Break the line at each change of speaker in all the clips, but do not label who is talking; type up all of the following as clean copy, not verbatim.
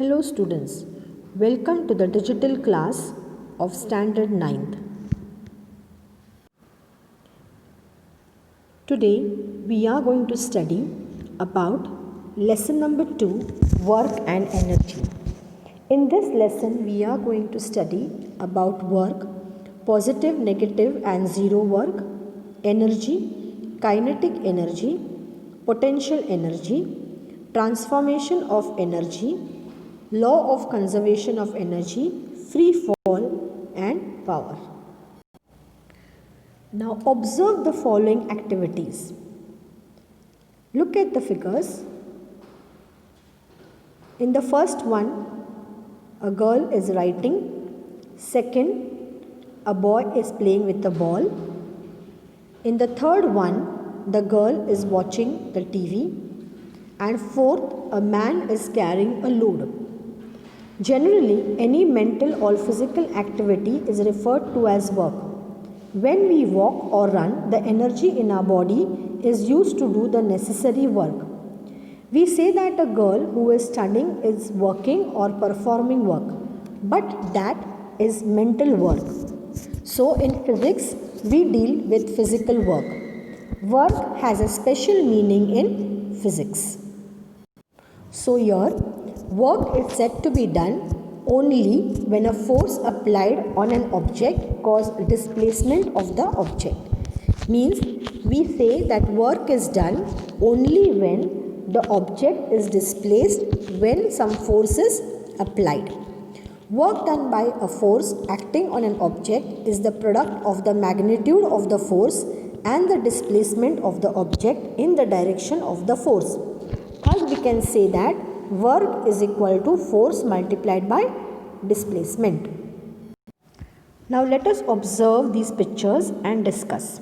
Hello students, welcome to the digital class of Standard 9th. Today we are going to study about lesson number 2, work and energy. In this lesson we are going to study about work, positive, negative and zero work, energy, kinetic energy, potential energy, transformation of energy, law of conservation of energy, free fall and power. Now observe the following activities. Look at the figures. In the first one, a girl is writing. Second, a boy is playing with a ball. In the third one, the girl is watching the TV. And fourth, a man is carrying a load. Generally, any mental or physical activity is referred to as work. When we walk or run, the energy in our body is used to do the necessary work. We say that a girl who is studying is working or performing work, but that is mental work. So, in physics, we deal with physical work. Work has a special meaning in physics. So, here, work is said to be done only when a force applied on an object causes displacement of the object. Means we say that work is done only when the object is displaced when some force is applied. Work done by a force acting on an object is the product of the magnitude of the force and the displacement of the object in the direction of the force. Thus we can say that work is equal to force multiplied by displacement. Now let us observe these pictures and discuss.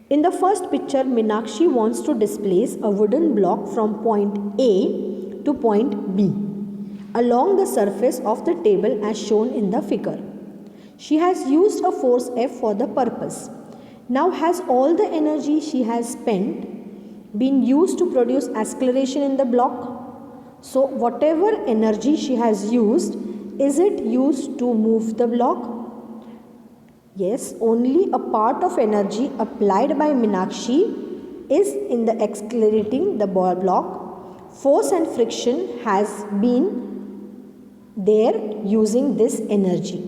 In the first picture, Meenakshi wants to displace a wooden block from point A to point B along the surface of the table as shown in the figure. She has used a force F for the purpose. Now has all the energy she has spent been used to produce acceleration in the block? So whatever energy she has used, is it used to move the block? Yes, only a part of energy applied by Meenakshi is in the accelerating the ball block. Force and friction has been there using this energy.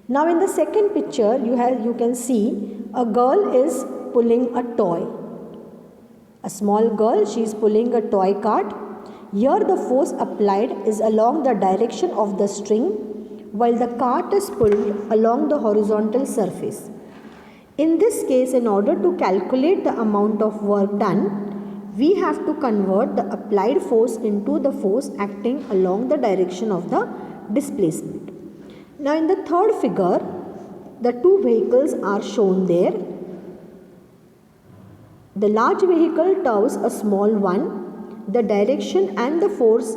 Now in the second picture you can see a girl is pulling a toy. A small girl, she is pulling a toy cart. Here the force applied is along the direction of the string while the cart is pulled along the horizontal surface. In this case, in order to calculate the amount of work done, we have to convert the applied force into the force acting along the direction of the displacement. Now in the third figure, the two vehicles are shown there. The large vehicle tows a small one. The direction and the force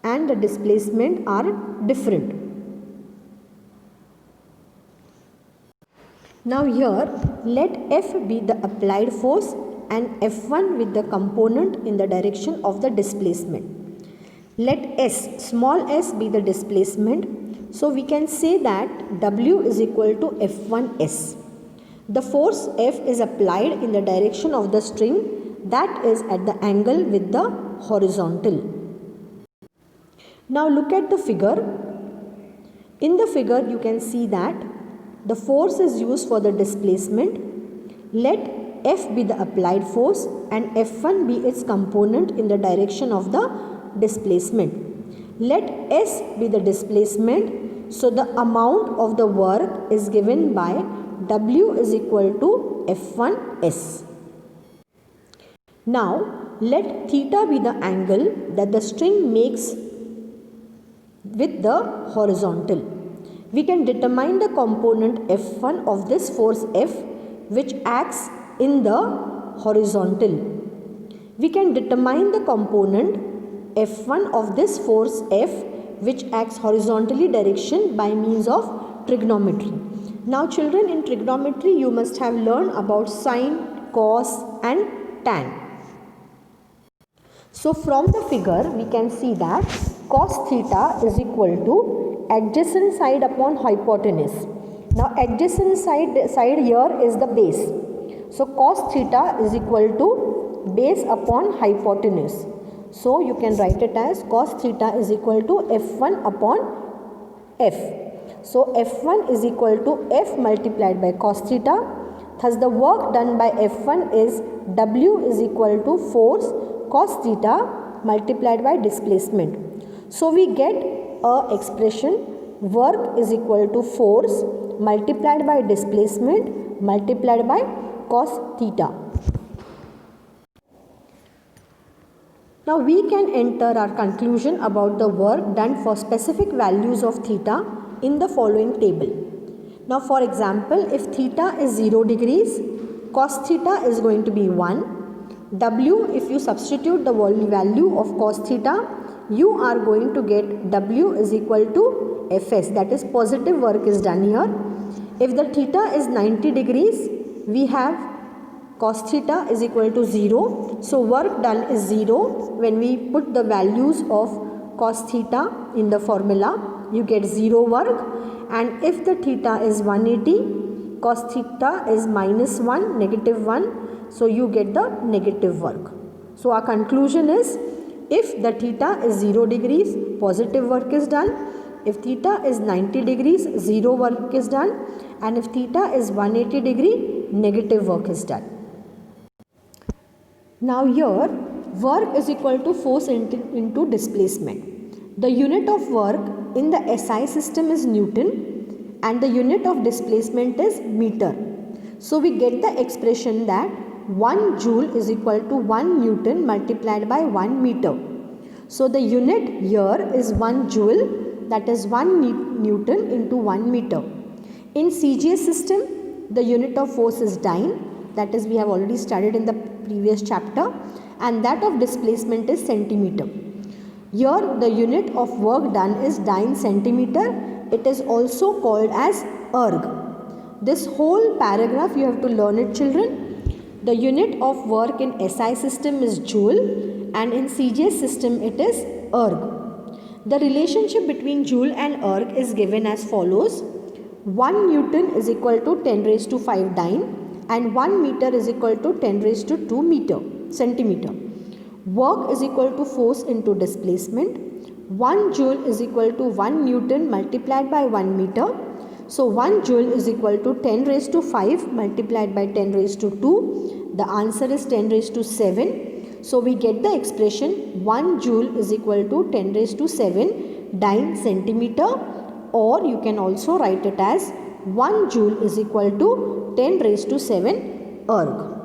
and the displacement are different. Now here let F be the applied force and F1 with the component in the direction of the displacement. Let S, small s be the displacement. So we can say that W is equal to F1S. The force F is applied in the direction of the string that is at the angle with the horizontal. Now look at the figure. In the figure you can see that the force is used for the displacement. Let F be the applied force and F1 be its component in the direction of the displacement. Let S be the displacement. So the amount of the work is given by W is equal to F1S. Now let theta be the angle that the string makes with the horizontal. We can determine the component F1 of this force F which acts in the horizontal. We can determine the component F1 of this force F which acts horizontally direction by means of trigonometry. Now children, in trigonometry you must have learned about sine, cos and tan. So from the figure we can see that cos theta is equal to adjacent side upon hypotenuse. Now adjacent side here is the base. So cos theta is equal to base upon hypotenuse. So you can write it as cos theta is equal to F1 upon F. So F1 is equal to F multiplied by cos theta. Thus the work done by F1 is W is equal to force cos theta multiplied by displacement. So we get a expression work is equal to force multiplied by displacement multiplied by cos theta. Now we can enter our conclusion about the work done for specific values of theta in the following table. Now for example, if theta is 0 degrees, cos theta is going to be 1. W, if you substitute the value of cos theta, you are going to get W is equal to Fs, that is positive work is done here. If the theta is 90 degrees, we have cos theta is equal to 0. So work done is 0. When we put the values of cos theta in the formula, you get 0 work. And if the theta is 180, cos theta is minus 1, negative 1. So you get the negative work. So our conclusion is, if the theta is 0 degrees, positive work is done. If theta is 90 degrees, 0 work is done. And if theta is 180 degree, negative work is done. Now here, work is equal to force into displacement. The unit of work in the SI system is Newton and the unit of displacement is meter. So we get the expression that 1 joule is equal to 1 Newton multiplied by 1 meter. So the unit here is 1 joule, that is 1 Newton into 1 meter. In CGS system, the unit of force is dyne, that is we have already studied in the previous chapter, and that of displacement is centimeter. Here the unit of work done is dyne centimeter. It is also called as erg. This whole paragraph you have to learn it, children. The unit of work in SI system is joule and in CGS system it is erg. The relationship between joule and erg is given as follows. 1 Newton is equal to 10 raised to 5 dyne and 1 meter is equal to 10 raised to 2 centimeter. Work is equal to force into displacement. 1 joule is equal to 1 Newton multiplied by 1 meter. So 1 joule is equal to 10 raised to 5 multiplied by 10 raised to 2. The answer is 10 raised to 7. So we get the expression 1 joule is equal to 10 raised to 7 dyne centimeter, or you can also write it as 1 joule is equal to 10 raised to 7 erg.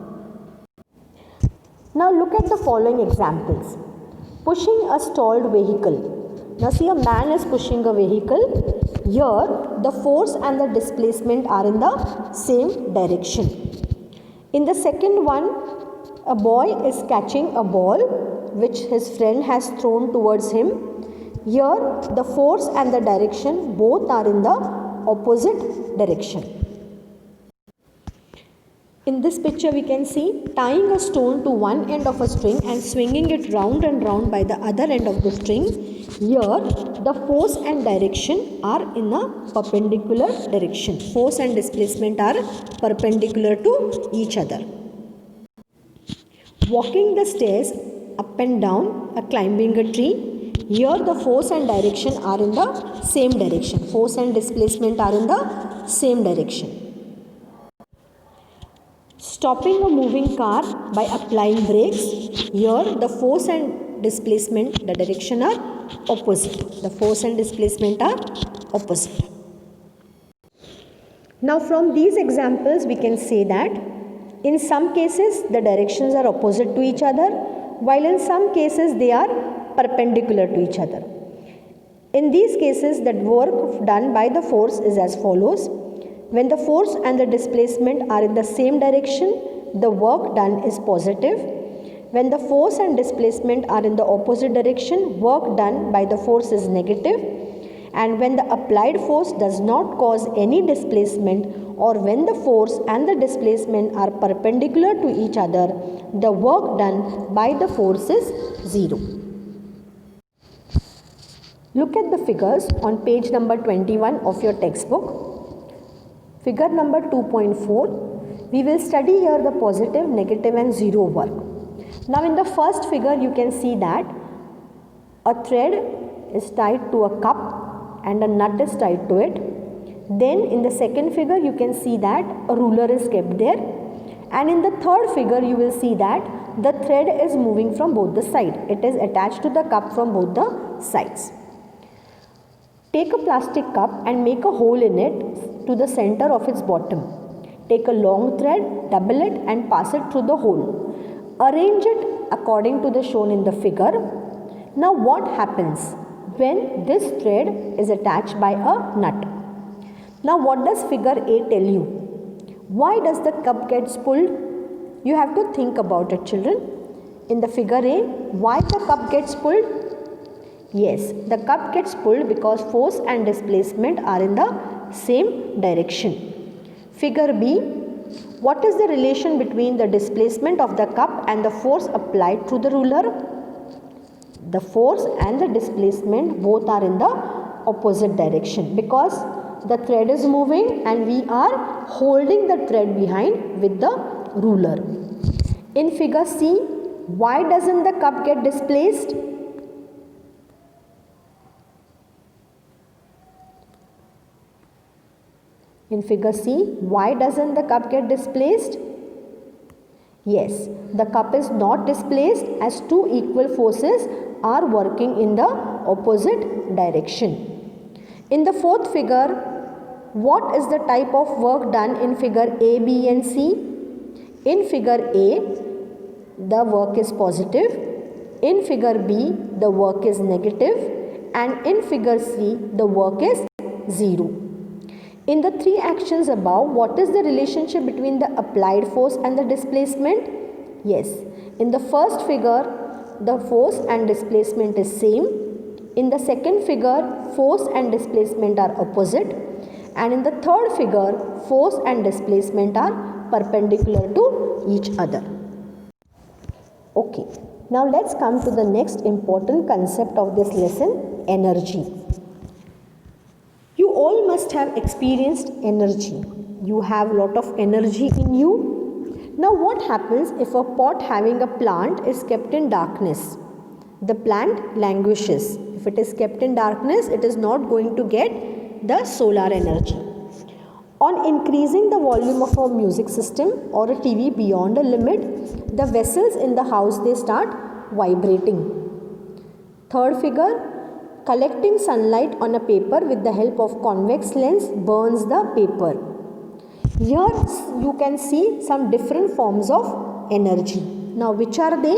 Now look at the following examples. Pushing a stalled vehicle. Now see, a man is pushing a vehicle. Here the force and the displacement are in the same direction. In the second one, a boy is catching a ball which his friend has thrown towards him. Here the force and the direction both are in the opposite direction. In this picture we can see tying a stone to one end of a string and swinging it round and round by the other end of the string. Here the force and direction are in a perpendicular direction. Force and displacement are perpendicular to each other. Walking the stairs up and down, climbing a tree. Here the force and direction are in the same direction. Force and displacement are in the same direction. Stopping a moving car by applying brakes. Here the force and displacement, the direction are opposite. The force and displacement are opposite. Now from these examples we can say that in some cases the directions are opposite to each other, while in some cases they are perpendicular to each other. In these cases the work done by the force is as follows. When the force and the displacement are in the same direction, the work done is positive. When the force and displacement are in the opposite direction, work done by the force is negative. and when the applied force does not cause any displacement, or when the force and the displacement are perpendicular to each other, the work done by the force is 0. Look at the figures on page number 21 of your textbook. Figure number 2.4. We will study here the positive, negative and zero work. Now in the first figure you can see that a thread is tied to a cup and a nut is tied to it. Then in the second figure you can see that a ruler is kept there, and in the third figure you will see that the thread is moving from both the sides. It is attached to the cup from both the sides. Take a plastic cup and make a hole in it to the center of its bottom. Take a long thread, double it and pass it through the hole. Arrange it according to the shown in the figure. Now what happens when this thread is attached by a nut? Now what does figure A tell you? Why does the cup gets pulled? You have to think about it, children. In the figure A, why the cup gets pulled? Yes, the cup gets pulled because force and displacement are in the same direction. Figure B, what is the relation between the displacement of the cup and the force applied through the ruler? The force and the displacement both are in the opposite direction because the thread is moving and we are holding the thread behind with the ruler. In figure C, why doesn't the cup get displaced? In figure C, why doesn't the cup get displaced? Yes, the cup is not displaced as two equal forces are working in the opposite direction. In the fourth figure, what is the type of work done in figure A, B and C? In figure A, the work is positive. In figure B, the work is negative. And in figure C, the work is 0. In the three actions above, what is the relationship between the applied force and the displacement? Yes, in the first figure, the force and displacement is same. In the second figure, force and displacement are opposite. And in the third figure, force and displacement are perpendicular to each other. Okay, now let's come to the next important concept of this lesson, energy. You all must have experienced energy. You have a lot of energy in you. Now what happens if a pot having a plant is kept in darkness? The plant languishes. If it is kept in darkness, it is not going to get the solar energy. On increasing the volume of a music system or a TV beyond a limit, the vessels in the house, they start vibrating. Third figure, collecting sunlight on a paper with the help of convex lens burns the paper. Here you can see some different forms of energy. Now which are they?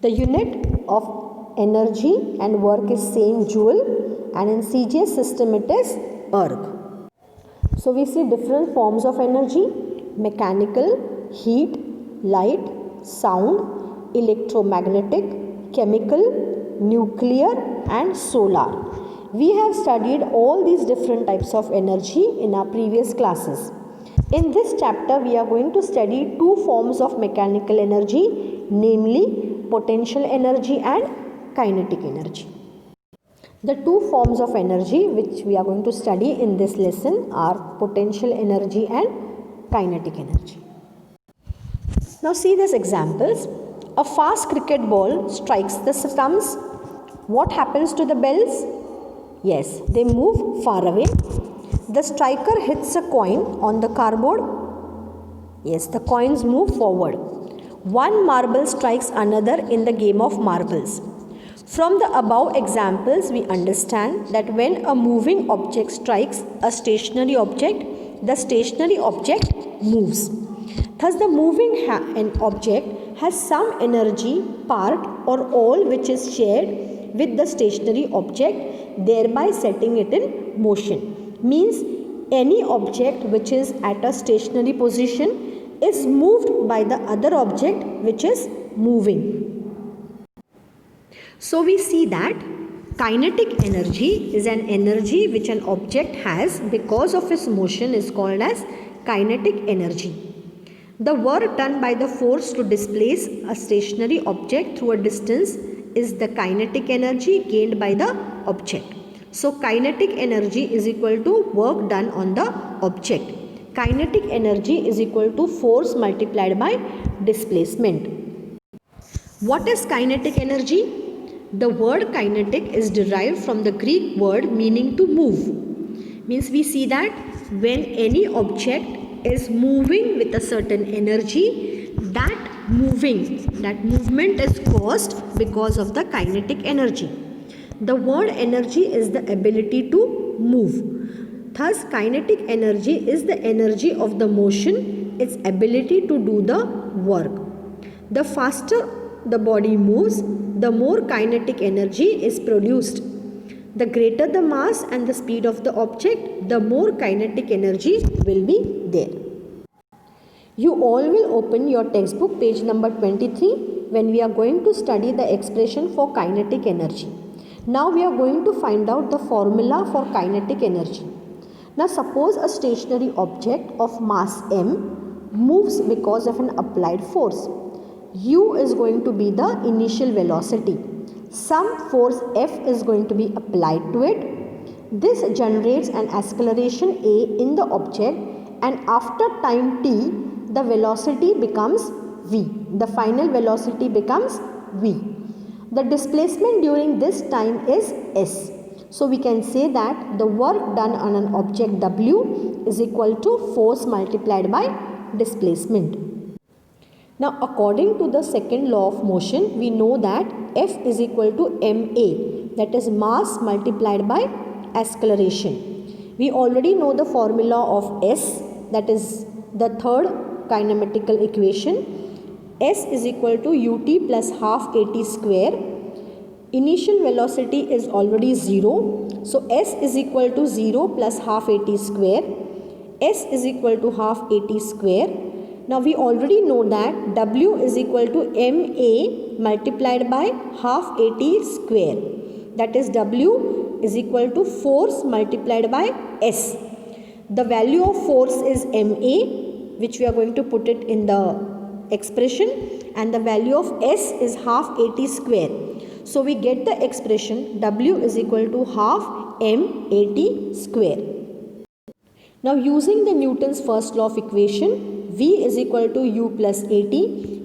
The unit of energy and work is same joule, and in CGS system it is erg. So we see different forms of energy: mechanical, heat, light, sound, electromagnetic, chemical, nuclear and solar. We have studied all these different types of energy in our previous classes. In this chapter we are going to study two forms of mechanical energy, namely potential energy and kinetic energy. The two forms of energy which we are going to study in this lesson are potential energy and kinetic energy. Now see these examples. A fast cricket ball strikes the stumps. What happens to the bells? Yes, they move far away. The striker hits a coin on the cardboard. Yes, the coins move forward. One marble strikes another in the game of marbles. From the above examples, we understand that when a moving object strikes a stationary object, the stationary object moves. Thus, the moving object has some energy, part or all, which is shared with the stationary object, thereby setting it in motion. Means any object which is at a stationary position is moved by the other object which is moving. So we see that Kinetic energy is an energy which an object has because of its motion is called as kinetic energy. The work done by the force to displace a stationary object through a distance is the kinetic energy gained by the object. So kinetic energy is equal to work done on the object. Kinetic energy is equal to force multiplied by displacement. What is kinetic energy? The word kinetic is derived from the Greek word meaning to move. Means we see that when any object is moving with a certain energy, that movement is caused because of the kinetic energy. The word energy is the ability to move. Thus, kinetic energy is the energy of the motion, its ability to do the work. The faster the body moves, the more kinetic energy is produced. The greater the mass and the speed of the object, the more kinetic energy will be there. You all will open your textbook page number 23 when we are going to study the expression for kinetic energy. Now we are going to find out the formula for kinetic energy. Now suppose a stationary object of mass m moves because of an applied force. U is going to be the initial velocity. Some force F is going to be applied to it. This generates an acceleration A in the object, and after time t, the velocity becomes V. The final velocity becomes V. The displacement during this time is S. So we can say that the work done on an object W is equal to force multiplied by displacement. Now according to the second law of motion, we know that F is equal to ma, that is mass multiplied by acceleration. We already know the formula of S, that is the third kinematical equation. S is equal to ut plus half at square. Initial velocity is already 0. So S is equal to 0 plus half at square. S is equal to half at square. Now we already know that W is equal to ma multiplied by half at square. That is W is equal to force multiplied by S. The value of force is ma, which we are going to put it in the expression, and the value of S is half at square. So we get the expression W is equal to half m at square. Now using the Newton's first law of equation, V is equal to U plus at.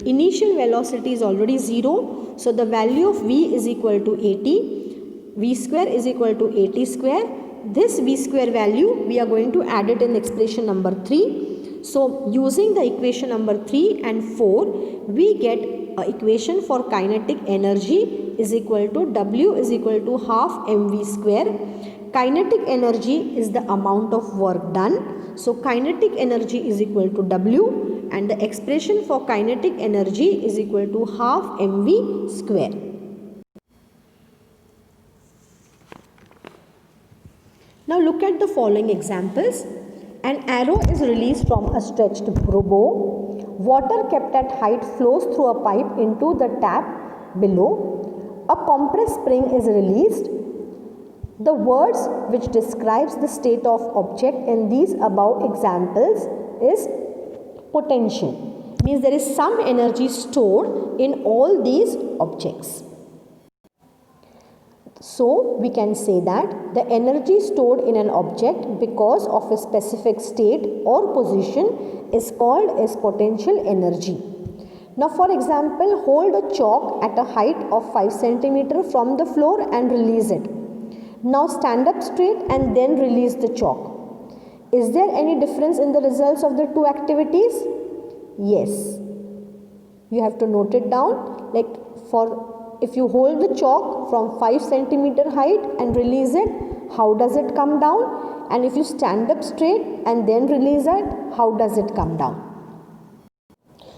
Initial velocity is already 0. So the value of V is equal to at. V square is equal to at square. This V square value we are going to add it in expression number 3. So using the equation number 3 and 4, we get an equation for kinetic energy is equal to W is equal to half mv square. Kinetic energy is the amount of work done. So kinetic energy is equal to W, and the expression for kinetic energy is equal to half mv square. Now look at the following examples. An arrow is released from a stretched bow. Water kept at height flows through a pipe into the tap below. A compressed spring is released. The words which describes the state of object in these above examples is potential. Means there is some energy stored in all these objects. So we can say that the energy stored in an object because of a specific state or position is called as potential energy. Now for example, hold a chalk at a height of 5 cm from the floor and release it. Now stand up straight and then release the chalk. Is there any difference in the results of the two activities? Yes. You have to note it down. Like if you hold the chalk from 5 cm height and release it, how does it come down? And if you stand up straight and then release it, how does it come down?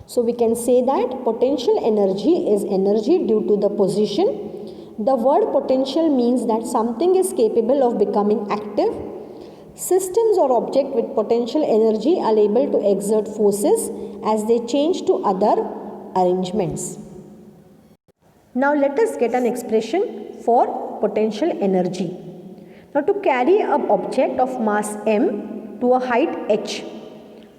So we can say that potential energy is energy due to the position. The word potential means that something is capable of becoming active. Systems or objects with potential energy are able to exert forces as they change to other arrangements. Now let us get an expression for potential energy. Now to carry an object of mass m to a height h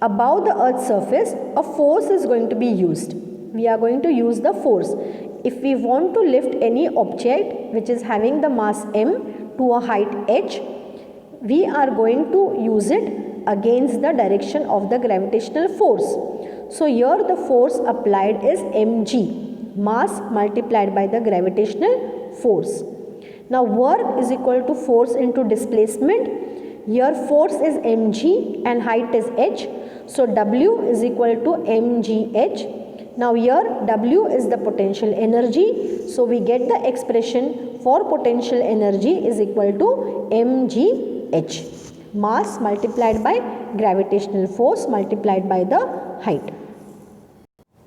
above the earth's surface, a force is going to be used. We are going to use the force. If we want to lift any object which is having the mass m to a height h, we are going to use it against the direction of the gravitational force. So here the force applied is mg, mass multiplied by the gravitational force. Now work is equal to force into displacement. Here force is mg and height is h. So W is equal to mgh. Now here W is the potential energy. So we get the expression for potential energy is equal to mgh. Mass multiplied by gravitational force multiplied by the height.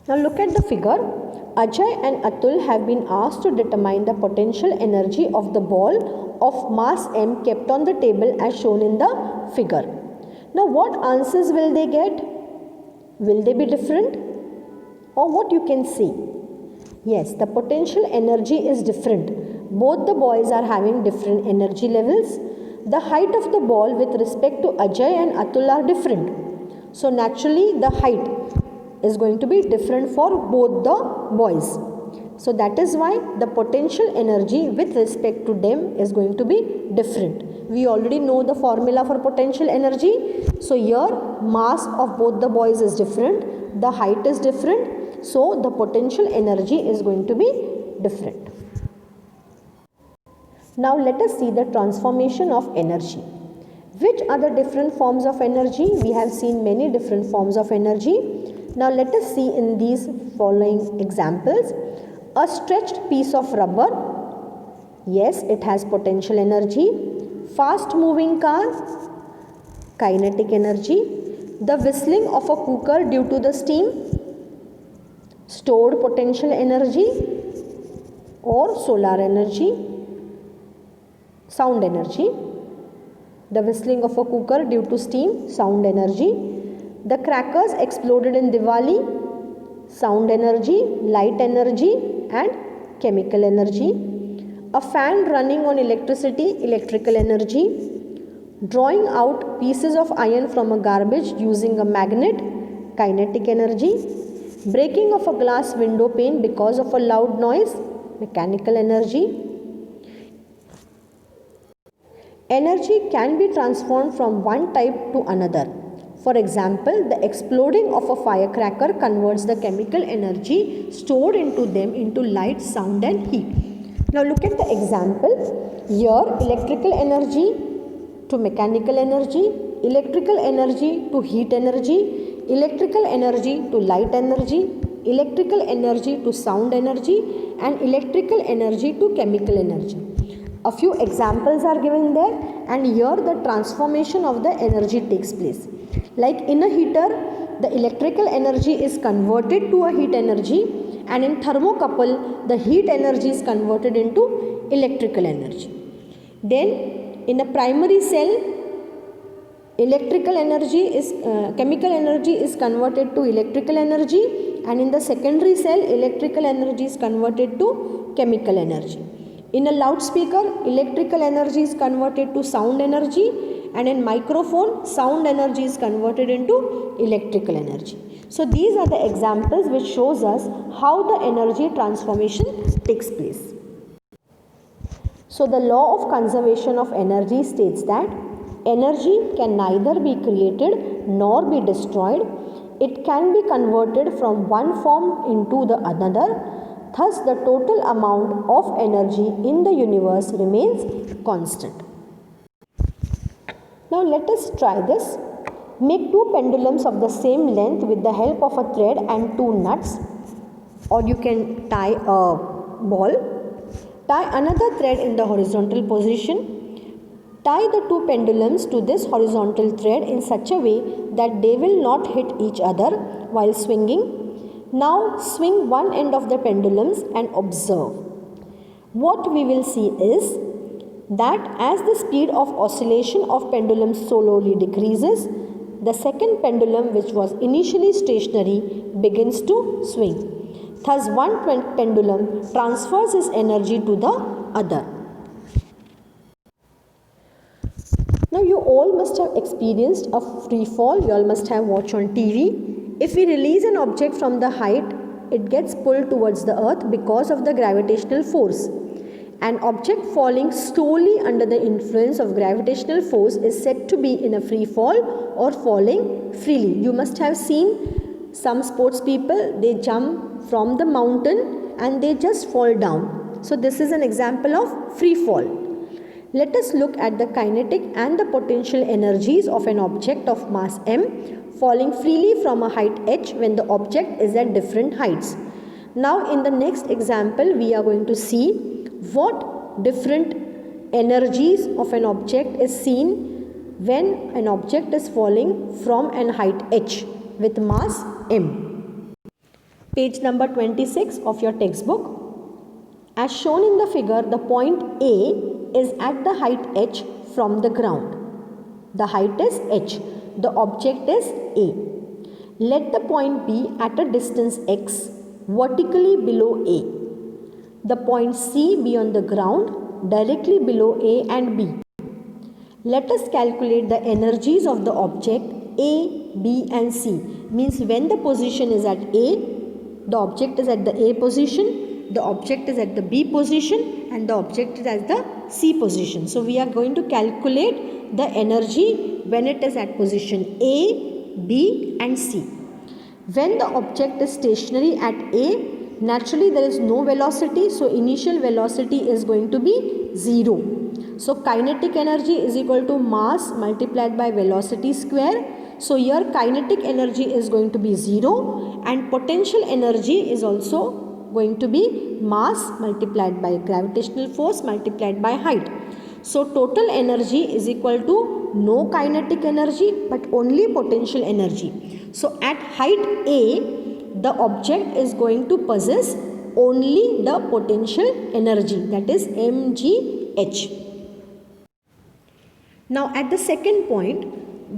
Now look at the figure. Ajay and Atul have been asked to determine the potential energy of the ball of mass m kept on the table as shown in the figure. Now what answers will they get? Will they be different? Or what you can see? Yes, the potential energy is different. Both the boys are having different energy levels. The height of the ball with respect to Ajay and Atul are different. So naturally the height is going to be different for both the boys. So that is why the potential energy with respect to them is going to be different. We already know the formula for potential energy. So here mass of both the boys is different, the height is different. So the potential energy is going to be different. Now let us see the transformation of energy. Which are the different forms of energy? We have seen many different forms of energy. Now let us see in these following examples. A stretched piece of rubber, yes, it has potential energy. Fast moving car, kinetic energy. The whistling of a cooker due to the steam, stored potential energy or solar energy, sound energy. The whistling of a cooker due to steam, sound energy. The crackers exploded in Diwali, sound energy, light energy and chemical energy. A fan running on electricity, electrical energy. Drawing out pieces of iron from a garbage using a magnet, kinetic energy. Breaking of a glass window pane because of a loud noise, mechanical energy. Energy can be transformed from one type to another. For example, the exploding of a firecracker converts the chemical energy stored into them into light, sound and heat. Now look at the example. Here electrical energy to mechanical energy, electrical energy to heat energy, electrical energy to light energy, electrical energy to sound energy and electrical energy to chemical energy. A few examples are given there and here the transformation of the energy takes place. Like in a heater, the electrical energy is converted to a heat energy and in thermocouple, the heat energy is converted into electrical energy. Then in a primary cell, electrical energy is chemical energy is converted to electrical energy and in the secondary cell, electrical energy is converted to chemical energy. In a loudspeaker, electrical energy is converted to sound energy and in microphone, sound energy is converted into electrical energy. So these are the examples which shows us how the energy transformation takes place. So the law of conservation of energy states that energy can neither be created nor be destroyed. It can be converted from one form into the another. Thus, the total amount of energy in the universe remains constant. Now, let us try this. Make two pendulums of the same length with the help of a thread and two nuts, or you can tie a ball. Tie another thread in the horizontal position. Tie the two pendulums to this horizontal thread in such a way that they will not hit each other while swinging. Now swing one end of the pendulums and observe. What we will see is that as the speed of oscillation of pendulum slowly decreases, the second pendulum, which was initially stationary, begins to swing. Thus one pendulum transfers its energy to the other. Now you all must have experienced a free fall, you all must have watched on TV. If we release an object from the height, it gets pulled towards the earth because of the gravitational force. An object falling slowly under the influence of gravitational force is said to be in a free fall or falling freely. You must have seen some sports people, they jump from the mountain and they just fall down. So this is an example of free fall. Let us look at the kinetic and the potential energies of an object of mass m falling freely from a height h when the object is at different heights. Now in the next example we are going to see what different energies of an object is seen when an object is falling from an height h with mass m. Page number 26 of your textbook. As shown in the figure, the point A is at the height h from the ground. The height is h. The object is A. Let the point be at a distance x vertically below A. The point C be on the ground directly below A and B. Let us calculate the energies of the object A, B and C. Means when the position is at A, the object is at the A position, the object is at the B position and the object is at the C position. So we are going to calculate the energy when it is at position A, B and C. When the object is stationary at A, naturally there is no velocity, so initial velocity is going to be 0. So kinetic energy is equal to mass multiplied by velocity square. So here kinetic energy is going to be 0 and potential energy is also going to be mass multiplied by gravitational force multiplied by height. So total energy is equal to no kinetic energy but only potential energy. So at height A, the object is going to possess only the potential energy, that is mgh. Now at the second point,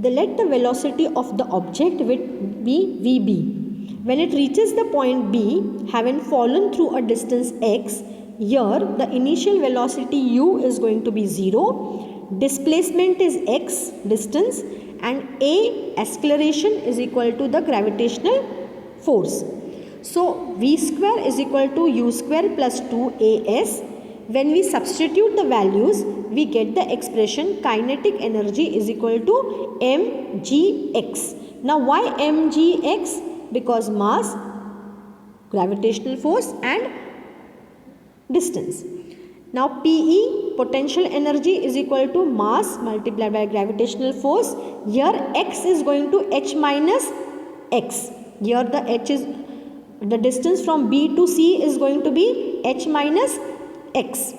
let the velocity of the object be vb. When it reaches the point B, having fallen through a distance x, here the initial velocity u is going to be 0, displacement is x distance and a acceleration is equal to the gravitational force. So v square is equal to u square plus 2as. When we substitute the values, we get the expression kinetic energy is equal to mgx. Now why mgx? Because mass, gravitational force and distance. Now PE, potential energy, is equal to mass multiplied by gravitational force. Here x is going to h minus x. Here the h is, the distance from B to C is going to be h minus x.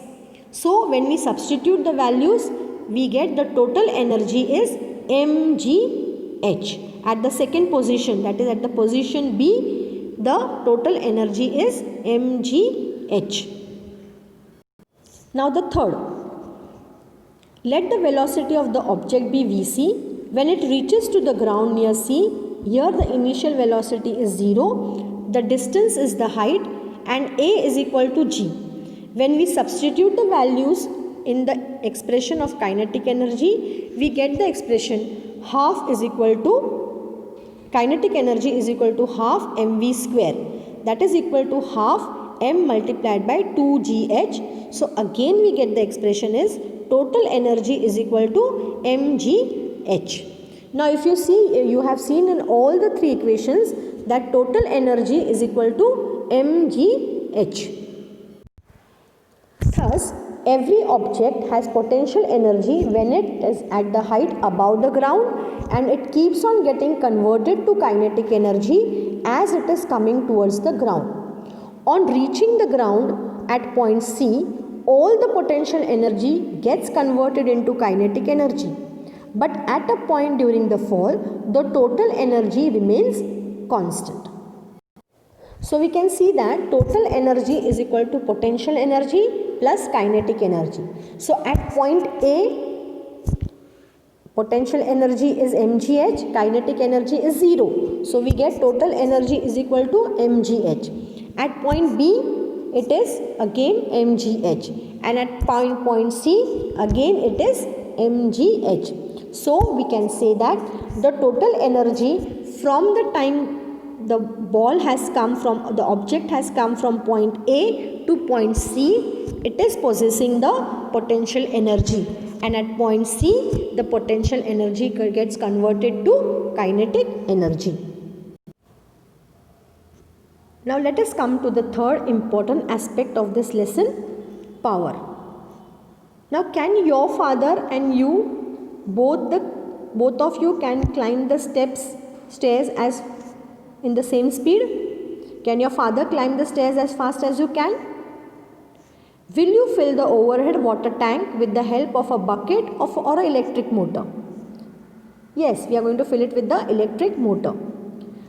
So when we substitute the values, we get the total energy is mgh. At the second position, that is at the position B, the total energy is mgh. Now the third, let the velocity of the object be vc. When it reaches to the ground near C, here the initial velocity is 0, the distance is the height and a is equal to g. When we substitute the values in the expression of kinetic energy, we get the expression half is equal to, kinetic energy is equal to half mv square, that is equal to half m multiplied by 2gh. So again we get the expression is total energy is equal to mgh. Now if you see, you have seen in all the three equations that total energy is equal to mgh. Thus, every object has potential energy when it is at the height above the ground and it keeps on getting converted to kinetic energy as it is coming towards the ground. On reaching the ground at point C, all the potential energy gets converted into kinetic energy. But at a point during the fall, the total energy remains constant. So we can see that total energy is equal to potential energy plus kinetic energy. So at point A, potential energy is mgh, kinetic energy is 0. So we get total energy is equal to mgh. At point B, it is again mgh. And at point C, again it is mgh. So we can say that the total energy from the time the ball has come from, the object has come from point A to point C, it is possessing the potential energy, and at point C the potential energy gets converted to kinetic energy. Now let us come to the third important aspect of this lesson, power. Now can your father and you, both of you can climb the stairs as in the same speed? Can your father climb the stairs as fast as you can? Will you fill the overhead water tank with the help of a bucket or an electric motor? Yes, we are going to fill it with the electric motor.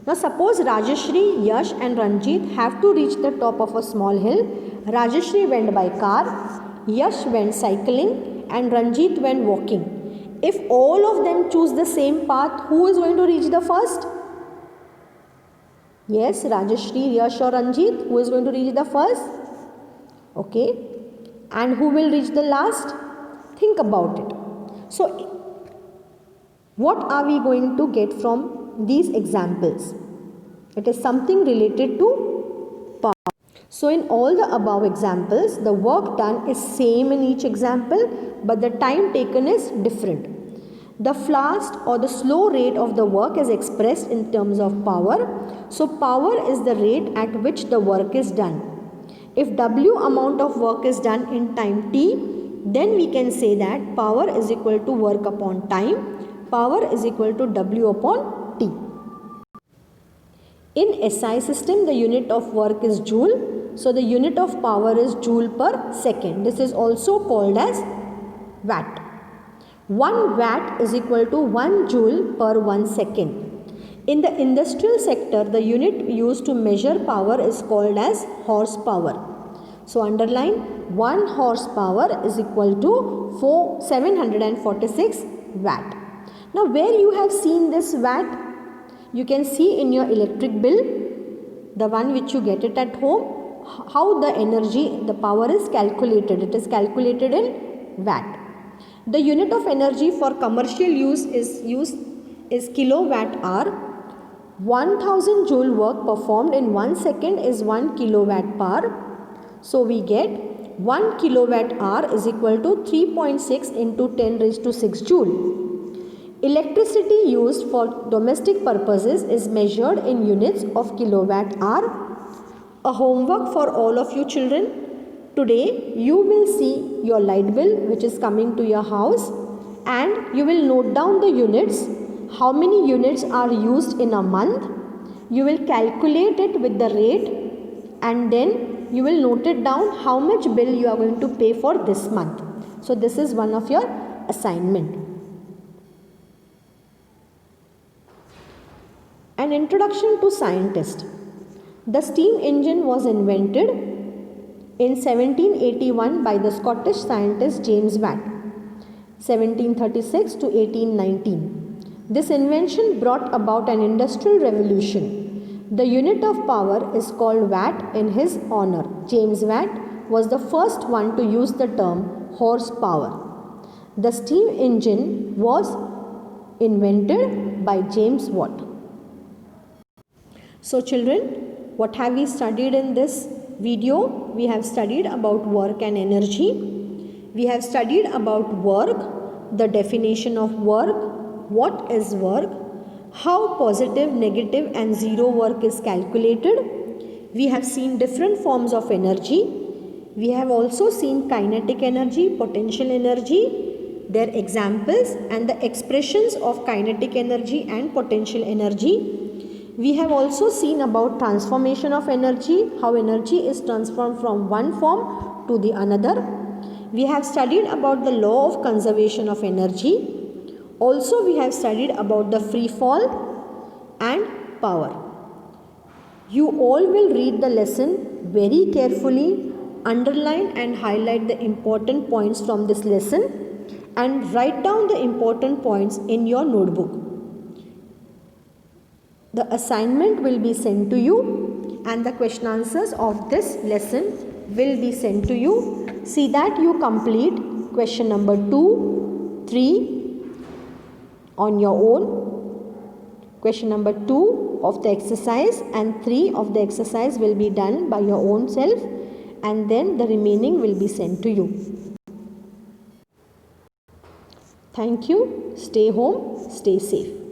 Now suppose Rajeshri, Yash and Ranjit have to reach the top of a small hill. Rajeshri went by car, Yash went cycling and Ranjit went walking. If all of them choose the same path, who is going to reach the first? Yes, Rajeshri, Yash or Ranjit, who is going to reach the first? Okay. And who will reach the last? Think about it. So, what are we going to get from these examples? It is something related to power. So, in all the above examples, the work done is same in each example, but the time taken is different. The fast or the slow rate of the work is expressed in terms of power. So, power is the rate at which the work is done. If W amount of work is done in time T, then we can say that power is equal to work upon time. Power is equal to W upon T. In SI system, the unit of work is joule. So, the unit of power is joule per second. This is also called as watt. 1 watt is equal to 1 joule per 1 second. In the industrial sector, the unit used to measure power is called as horsepower. So underline 1 horsepower is equal to 746 watt. Now where you have seen this watt? You can see in your electric bill, the one which you get it at home, how the energy, the power is calculated. It is calculated in watt. The unit of energy for commercial use is kilowatt hour. 1000 joule work performed in 1 second is 1 kilowatt power. So we get 1 kilowatt hour is equal to 3.6 into 10 raised to 6 joule. Electricity used for domestic purposes is measured in units of kilowatt hour. A homework for all of you children. Today you will see your light bill which is coming to your house, and you will note down the units, how many units are used in a month. You will calculate it with the rate, and then you will note it down how much bill you are going to pay for this month. So this is one of your assignment. An introduction to scientist. The steam engine was invented in 1781 by the Scottish scientist James Watt, 1736 to 1819. This invention brought about an industrial revolution. The unit of power is called watt in his honor. James Watt was the first one to use the term horsepower. The steam engine was invented by James Watt. So children, what have we studied in this video? We have studied about work and energy. We have studied about work, the definition of work, what is work, how positive, negative and zero work is calculated. We have seen different forms of energy. We have also seen kinetic energy, potential energy, their examples and the expressions of kinetic energy and potential energy. We have also seen about transformation of energy, how energy is transformed from one form to the another. We have studied about the law of conservation of energy. Also we have studied about the free fall and power. You all will read the lesson very carefully, underline and highlight the important points from this lesson and write down the important points in your notebook. The assignment will be sent to you and the question answers of this lesson will be sent to you. See that you complete question number 2, 3, on your own. Question number 2 of the exercise and 3 of the exercise will be done by your own self, and then the remaining will be sent to you. Thank you. Stay home, stay safe.